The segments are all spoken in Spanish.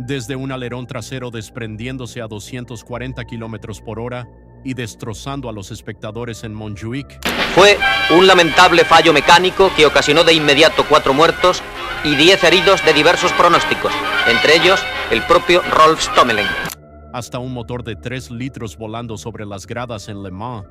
desde un alerón trasero desprendiéndose a 240 kilómetros por hora y destrozando a los espectadores en Montjuic. Fue un lamentable fallo mecánico que ocasionó de inmediato 4 muertos y 10 heridos de diversos pronósticos, entre ellos el propio Rolf Stommelen. Hasta un motor de 3 litros volando sobre las gradas en Le Mans.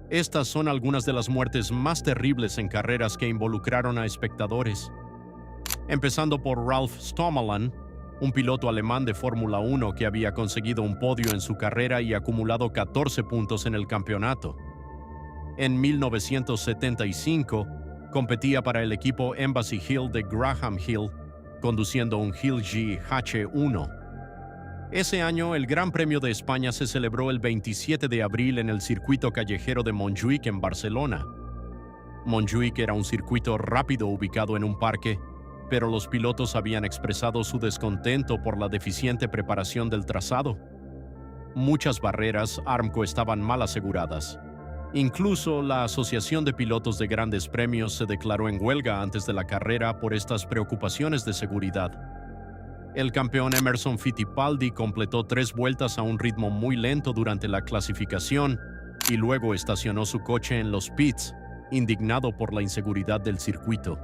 Estas son algunas de las muertes más terribles en carreras que involucraron a espectadores. Empezando por Rolf Stommelen, un piloto alemán de Fórmula 1 que había conseguido un podio en su carrera y acumulado 14 puntos en el campeonato. En 1975, competía para el equipo Embassy Hill de Graham Hill, conduciendo un Hill GH1. Ese año, el Gran Premio de España se celebró el 27 de abril en el circuito callejero de Montjuic en Barcelona. Montjuic era un circuito rápido ubicado en un parque, pero los pilotos habían expresado su descontento por la deficiente preparación del trazado. Muchas barreras Armco estaban mal aseguradas. Incluso la Asociación de Pilotos de Grandes Premios se declaró en huelga antes de la carrera por estas preocupaciones de seguridad. El campeón Emerson Fittipaldi completó 3 vueltas a un ritmo muy lento durante la clasificación y luego estacionó su coche en los pits, indignado por la inseguridad del circuito.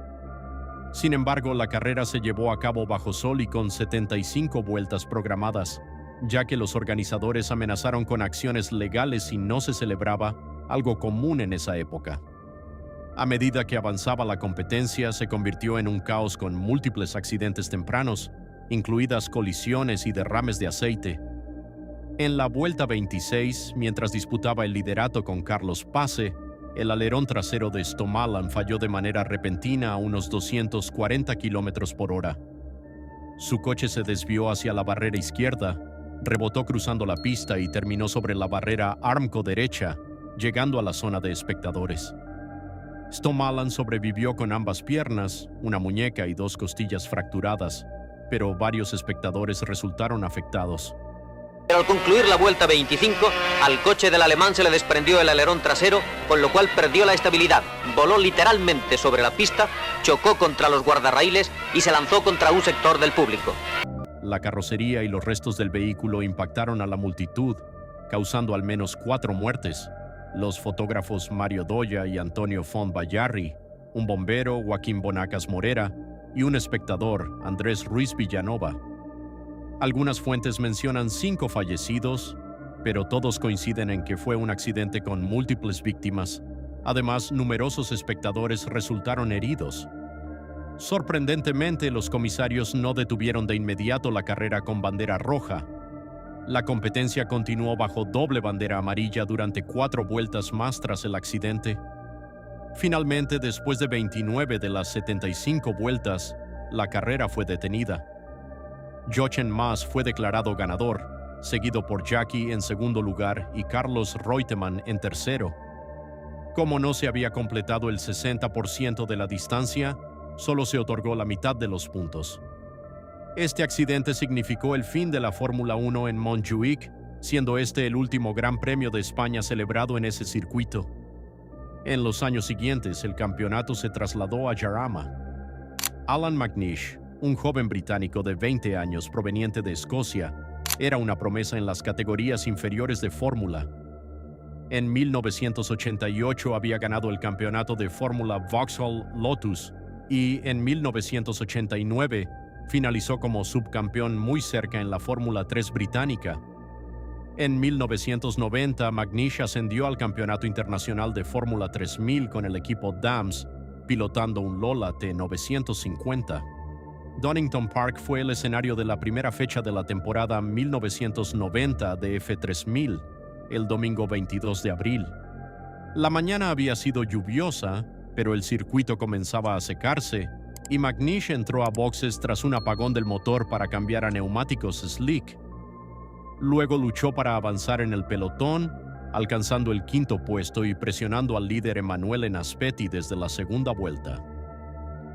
Sin embargo, la carrera se llevó a cabo bajo sol y con 75 vueltas programadas, ya que los organizadores amenazaron con acciones legales si no se celebraba, algo común en esa época. A medida que avanzaba la competencia, se convirtió en un caos con múltiples accidentes tempranos, incluidas colisiones y derrames de aceite. En la vuelta 26, mientras disputaba el liderato con Carlos Pace, el alerón trasero de Stommelen falló de manera repentina a unos 240 kilómetros por hora. Su coche se desvió hacia la barrera izquierda, rebotó cruzando la pista y terminó sobre la barrera Armco derecha, llegando a la zona de espectadores. Stommelen sobrevivió con ambas piernas, una muñeca y 2 costillas fracturadas, pero varios espectadores resultaron afectados. Pero al concluir la vuelta 25, al coche del alemán se le desprendió el alerón trasero, con lo cual perdió la estabilidad, voló literalmente sobre la pista, chocó contra los guardarraíles y se lanzó contra un sector del público. La carrocería y los restos del vehículo impactaron a la multitud, causando al menos 4 muertes. Los fotógrafos Mario Doya y Antonio Fontbayarri, un bombero, Joaquín Bonacas Morera, y un espectador, Andrés Ruiz Villanova. Algunas fuentes mencionan 5 fallecidos, pero todos coinciden en que fue un accidente con múltiples víctimas. Además, numerosos espectadores resultaron heridos. Sorprendentemente, los comisarios no detuvieron de inmediato la carrera con bandera roja. La competencia continuó bajo doble bandera amarilla durante 4 vueltas más tras el accidente. Finalmente, después de 29 de las 75 vueltas, la carrera fue detenida. Jochen Mass fue declarado ganador, seguido por Jackie en segundo lugar y Carlos Reutemann en tercero. Como no se había completado el 60% de la distancia, solo se otorgó la mitad de los puntos. Este accidente significó el fin de la Fórmula 1 en Montjuic, siendo este el último Gran Premio de España celebrado en ese circuito. En los años siguientes, el campeonato se trasladó a Jarama. Alan McNish, un joven británico de 20 años proveniente de Escocia, era una promesa en las categorías inferiores de Fórmula. En 1988 había ganado el campeonato de Fórmula Vauxhall Lotus y en 1989 finalizó como subcampeón muy cerca en la Fórmula 3 británica. En 1990, McNish ascendió al Campeonato Internacional de Fórmula 3000 con el equipo Dams, pilotando un Lola T950. Donington Park fue el escenario de la primera fecha de la temporada 1990 de F3000, el domingo 22 de abril. La mañana había sido lluviosa, pero el circuito comenzaba a secarse, y McNish entró a boxes tras un apagón del motor para cambiar a neumáticos slick. Luego luchó para avanzar en el pelotón, alcanzando el 5º puesto y presionando al líder Emanuele Naspetti desde la segunda vuelta.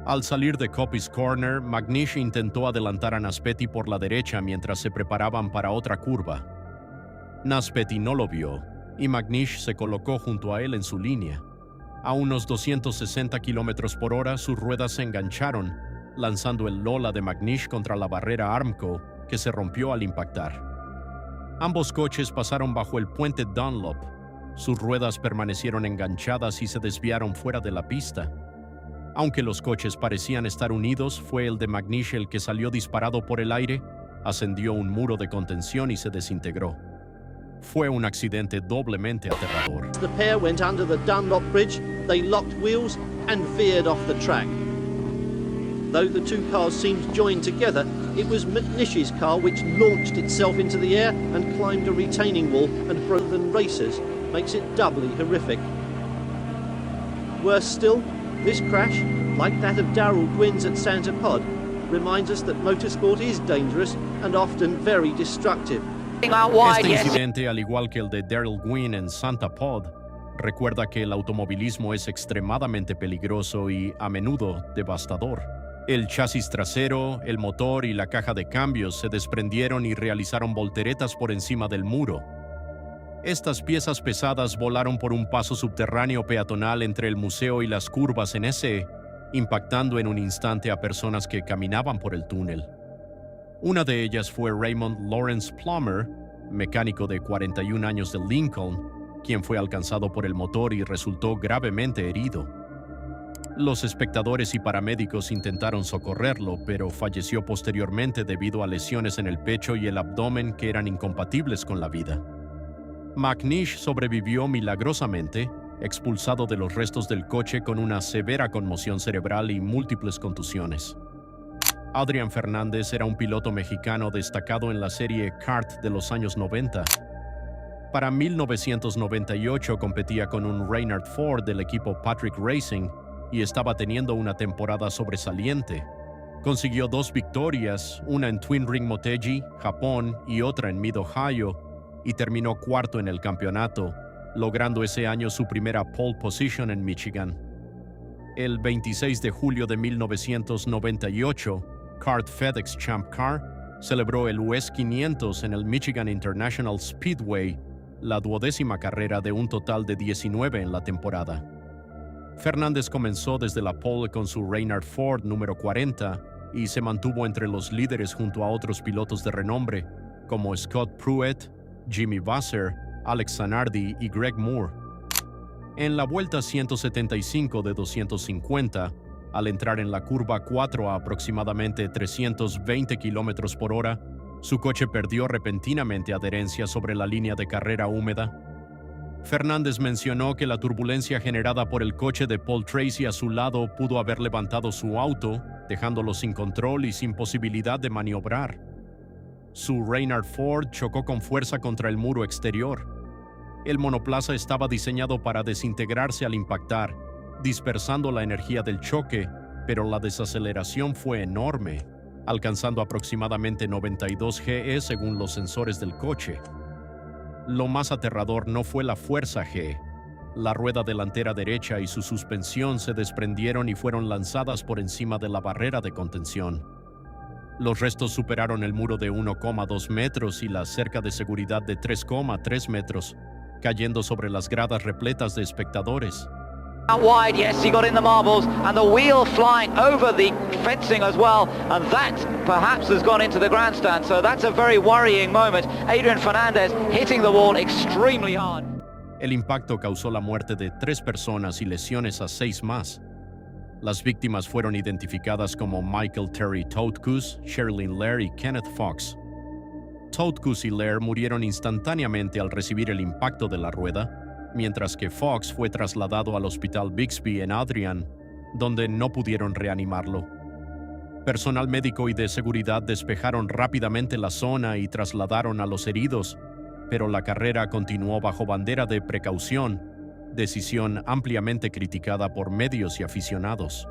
Al salir de Coppice Corner, McNish intentó adelantar a Naspetti por la derecha mientras se preparaban para otra curva. Naspetti no lo vio, y McNish se colocó junto a él en su línea. A unos 260 kilómetros por hora, sus ruedas se engancharon, lanzando el Lola de McNish contra la barrera Armco, que se rompió al impactar. Ambos coches pasaron bajo el puente Dunlop. Sus ruedas permanecieron enganchadas y se desviaron fuera de la pista. Aunque los coches parecían estar unidos, fue el de McNish el que salió disparado por el aire, ascendió un muro de contención y se desintegró. Fue un accidente doblemente aterrador. The pair went under the Dunlop Bridge, they locked wheels and veered off the track. Though the two cars seemed joined together, it was McNish's car which launched itself into the air and climbed a retaining wall and broke than racers, makes it doubly horrific. Worse still, this crash, like that of Darrell Gwyn's at Santa Pod, reminds us that motorsport is dangerous and often very destructive. Este incidente, al igual que el de Darrell Gwyn en Santa Pod, recuerda que el automovilismo es extremadamente peligroso y, a menudo, devastador. El chasis trasero, el motor y la caja de cambios se desprendieron y realizaron volteretas por encima del muro. Estas piezas pesadas volaron por un paso subterráneo peatonal entre el museo y las curvas en ese, impactando en un instante a personas que caminaban por el túnel. Una de ellas fue Raymond Lawrence Plummer, mecánico de 41 años de Lincoln, quien fue alcanzado por el motor y resultó gravemente herido. Los espectadores y paramédicos intentaron socorrerlo, pero falleció posteriormente debido a lesiones en el pecho y el abdomen que eran incompatibles con la vida. McNish sobrevivió milagrosamente, expulsado de los restos del coche con una severa conmoción cerebral y múltiples contusiones. Adrián Fernández era un piloto mexicano destacado en la serie kart de los años 90. Para 1998 competía con un Reynard Ford del equipo Patrick Racing y estaba teniendo una temporada sobresaliente. Consiguió 2 victorias, una en Twin Ring Motegi, Japón, y otra en Mid Ohio, y terminó cuarto en el campeonato, logrando ese año su primera pole position en Michigan. El 26 de julio de 1998, Kart FedEx Champ Car celebró el US 500 en el Michigan International Speedway, la 12ª carrera de un total de 19 en la temporada. Fernández comenzó desde la pole con su Reynard Ford número 40 y se mantuvo entre los líderes junto a otros pilotos de renombre como Scott Pruitt, Jimmy Vasser, Alex Zanardi y Greg Moore. En la vuelta 175 de 250, al entrar en la curva 4 a aproximadamente 320 km por hora, su coche perdió repentinamente adherencia sobre la línea de carrera húmeda. Fernández mencionó que la turbulencia generada por el coche de Paul Tracy a su lado pudo haber levantado su auto, dejándolo sin control y sin posibilidad de maniobrar. Su Reynard Ford chocó con fuerza contra el muro exterior. El monoplaza estaba diseñado para desintegrarse al impactar, dispersando la energía del choque, pero la desaceleración fue enorme, alcanzando aproximadamente 92 GE según los sensores del coche. Lo más aterrador no fue la fuerza G. La rueda delantera derecha y su suspensión se desprendieron y fueron lanzadas por encima de la barrera de contención. Los restos superaron el muro de 1,2 metros y la cerca de seguridad de 3,3 metros, cayendo sobre las gradas repletas de espectadores. Out wide, yes, he got in the marbles, and the wheel flying over the fencing as well, and that perhaps has gone into the grandstand, so that's a very worrying moment. Adrián Fernández hitting the wall extremely hard. El impacto causó la muerte de 3 personas y lesiones a 6 más. Las víctimas fueron identificadas como Michael Terry Toutkus, Sherilyn Lair y Kenneth Fox. Toutkus y Lair murieron instantáneamente al recibir el impacto de la rueda, mientras que Fox fue trasladado al Hospital Bixby en Adrian, donde no pudieron reanimarlo. Personal médico y de seguridad despejaron rápidamente la zona y trasladaron a los heridos, pero la carrera continuó bajo bandera de precaución, decisión ampliamente criticada por medios y aficionados.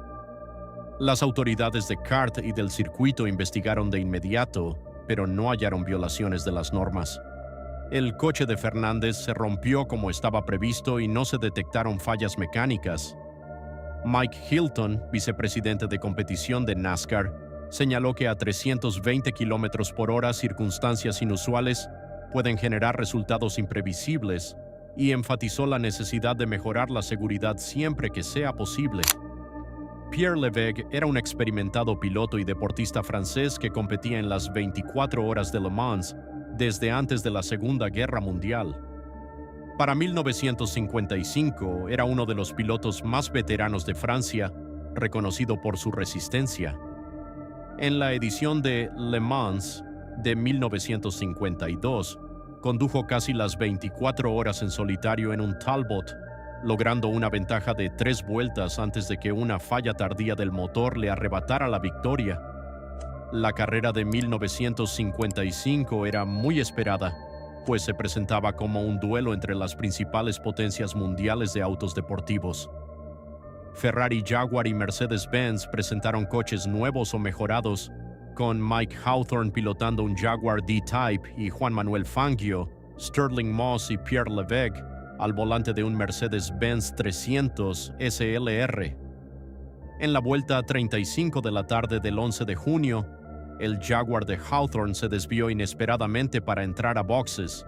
Las autoridades de kart y del circuito investigaron de inmediato, pero no hallaron violaciones de las normas. El coche de Fernández se rompió como estaba previsto y no se detectaron fallas mecánicas. Mike Hilton, vicepresidente de competición de NASCAR, señaló que a 320 km por hora circunstancias inusuales pueden generar resultados imprevisibles, y enfatizó la necesidad de mejorar la seguridad siempre que sea posible. Pierre Levegh era un experimentado piloto y deportista francés que competía en las 24 horas de Le Mans desde antes de la Segunda Guerra Mundial. Para 1955 era uno de los pilotos más veteranos de Francia, reconocido por su resistencia. En la edición de Le Mans de 1952, condujo casi las 24 horas en solitario en un Talbot, logrando una ventaja de 3 vueltas antes de que una falla tardía del motor le arrebatara la victoria. La carrera de 1955 era muy esperada, pues se presentaba como un duelo entre las principales potencias mundiales de autos deportivos. Ferrari, Jaguar y Mercedes-Benz presentaron coches nuevos o mejorados, con Mike Hawthorne pilotando un Jaguar D-Type y Juan Manuel Fangio, Sterling Moss y Pierre Levegh al volante de un Mercedes-Benz 300 SLR. En la vuelta 35 de la tarde del 11 de junio, el Jaguar de Hawthorne se desvió inesperadamente para entrar a boxes.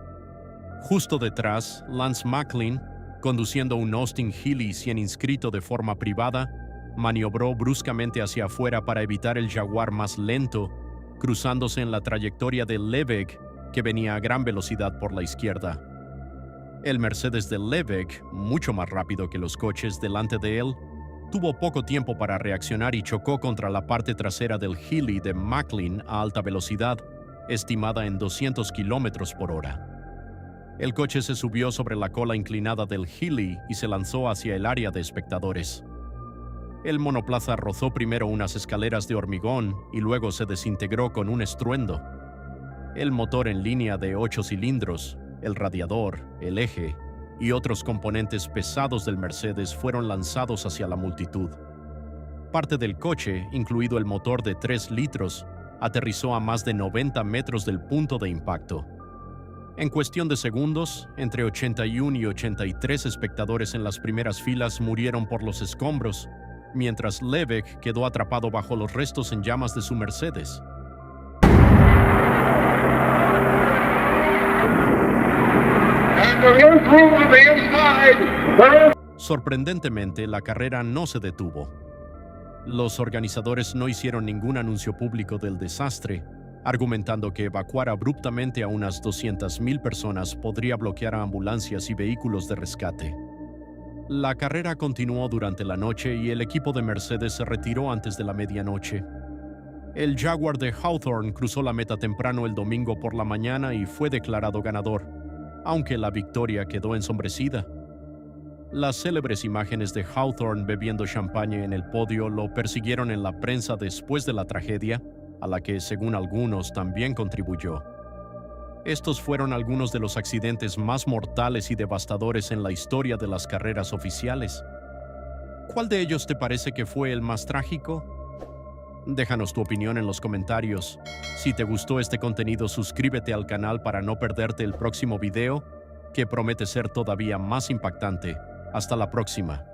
Justo detrás, Lance Macklin, conduciendo un Austin Healey 100 inscrito de forma privada, maniobró bruscamente hacia afuera para evitar el Jaguar más lento, cruzándose en la trayectoria de Levegh, que venía a gran velocidad por la izquierda. El Mercedes de Levegh, mucho más rápido que los coches delante de él, tuvo poco tiempo para reaccionar y chocó contra la parte trasera del Healey de Macklin a alta velocidad, estimada en 200 kilómetros por hora. El coche se subió sobre la cola inclinada del Healey y se lanzó hacia el área de espectadores. El monoplaza rozó primero unas escaleras de hormigón y luego se desintegró con un estruendo. El motor en línea de 8 cilindros, el radiador, el eje y otros componentes pesados del Mercedes fueron lanzados hacia la multitud. Parte del coche, incluido el motor de 3 litros, aterrizó a más de 90 metros del punto de impacto. En cuestión de segundos, entre 81 y 83 espectadores en las primeras filas murieron por los escombros, mientras Levegh quedó atrapado bajo los restos en llamas de su Mercedes. Sorprendentemente, la carrera no se detuvo. Los organizadores no hicieron ningún anuncio público del desastre, argumentando que evacuar abruptamente a unas 200,000 personas podría bloquear a ambulancias y vehículos de rescate. La carrera continuó durante la noche y el equipo de Mercedes se retiró antes de la medianoche. El Jaguar de Hawthorne cruzó la meta temprano el domingo por la mañana y fue declarado ganador, aunque la victoria quedó ensombrecida. Las célebres imágenes de Hawthorne bebiendo champaña en el podio lo persiguieron en la prensa después de la tragedia, a la que, según algunos, también contribuyó. Estos fueron algunos de los accidentes más mortales y devastadores en la historia de las carreras oficiales. ¿Cuál de ellos te parece que fue el más trágico? Déjanos tu opinión en los comentarios. Si te gustó este contenido, suscríbete al canal para no perderte el próximo video, que promete ser todavía más impactante. Hasta la próxima.